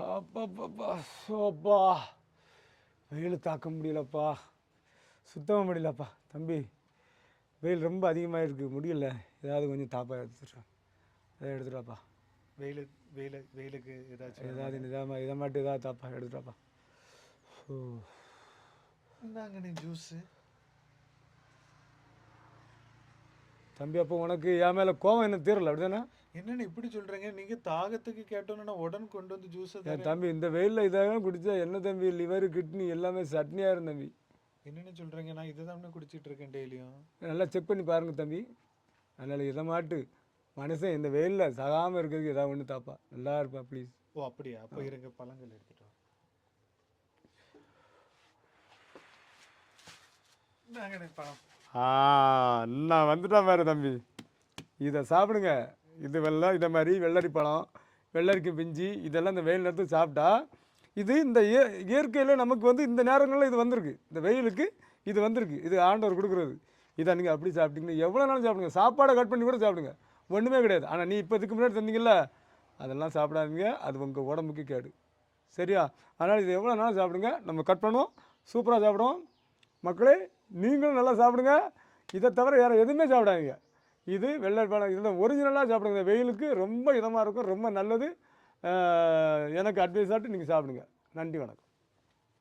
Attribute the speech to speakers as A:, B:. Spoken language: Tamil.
A: அப்பப்பப்பா! சோப்பா! வெயில் தாக்க முடியலப்பா. சுத்தமா முடியலப்பா. தம்பி, வெயில் ரொம்ப அதிகமாக இருக்குது. முடியல. ஏதாவது கொஞ்சம் தாப்பா எடுத்துட்டு வா. எதாவது எடுத்துட்டு வாப்பா.
B: வெயிலுக்கு ஏதாச்சும்
A: ஏதாவது
B: வேணுமாண்ணே?
A: இதை மட்டும் ஏதாவது தாப்பா எடுத்துட்டு வாப்பா. ஸோ
B: இந்தாங்கண்ணே ஜூஸு.
A: தம்பி, அப்போ உனக்கு என் மேலே கோவம் என்ன தீரல, அப்படிதானே?
B: என்னண்ணே இப்படி சொல்கிறீங்க? நீங்கள் தாகத்துக்கு கேட்டோன்னு நான் உடனே கொண்டு வந்து ஜூஸை
A: என்
B: தரேன்.
A: தம்பி, இந்த வெயிலில் இதாக குடித்தா என்ன தம்பி, லிவர் கிட்னி எல்லாமே சட்னியாக இருக்கும் தம்பி.
B: என்னென்ன சொல்கிறீங்க? நான் இதை தானே குடிச்சிட்டு இருக்கேன் டெய்லியும்.
A: நல்லா செக் பண்ணி பாருங்க தம்பி. அதனால் இதை மாட்டு மனுஷன் இந்த வெயிலில் சாகாமல் இருக்கிறதுக்கு ஏதாவது ஒன்று தாப்பா. நல்லா இருப்பா ப்ளீஸ்.
B: ஓ அப்படியா? அப்போ இருங்க பழங்கள் எடுத்துட்டு வரேன். இந்தாங்கண்ணே பழம்.
A: நான் வந்துட்டேன் பாரு தம்பி. இதை சாப்பிடுங்க. இது இதை மாதிரி வெள்ளரி பழம், வெள்ளரிக்கு பிஞ்சி, இதெல்லாம் இந்த வெயில் நேரத்துக்கு சாப்பிட்டா இது இந்த இயற்கையில் நமக்கு வந்து இந்த நேரங்களில் இது வந்திருக்கு. இந்த வெயிலுக்கு இது வந்திருக்கு. இது ஆண்டவர் கொடுக்குறது. இதை நீங்கள் அப்படி சாப்பிட்டீங்கன்னா எவ்வளோ நாளும் சாப்பிடுங்க. சாப்பாடை கட் பண்ணி கூட சாப்பிடுங்க, ஒன்றுமே கிடையாது. ஆனால் நீ இப்போ இதுக்கு முன்னாடி தந்தீங்கல்ல, அதெல்லாம் சாப்பிடாதீங்க. அது உங்கள் உடம்புக்கு கேடு. சரியா? அதனால் இது எவ்வளோ நாளும் சாப்பிடுங்க. நம்ம கட் பண்ணுவோம், சூப்பராக சாப்பிடுவோம். மக்களே, நீங்களும் நல்லா சாப்பிடுங்க. இதை தவிர வேறு எதுவுமே சாப்பிடாதீங்க. இது வெள்ளரி பழம், இதில் ஒரிஜினலாக சாப்பிடுங்க. இந்த வெயிலுக்கு ரொம்ப இதமாக இருக்கும், ரொம்ப நல்லது. எனக்கு அட்வைஸ் ஆகிட்டு நீங்கள் சாப்பிடுங்க. நன்றி, வணக்கம்.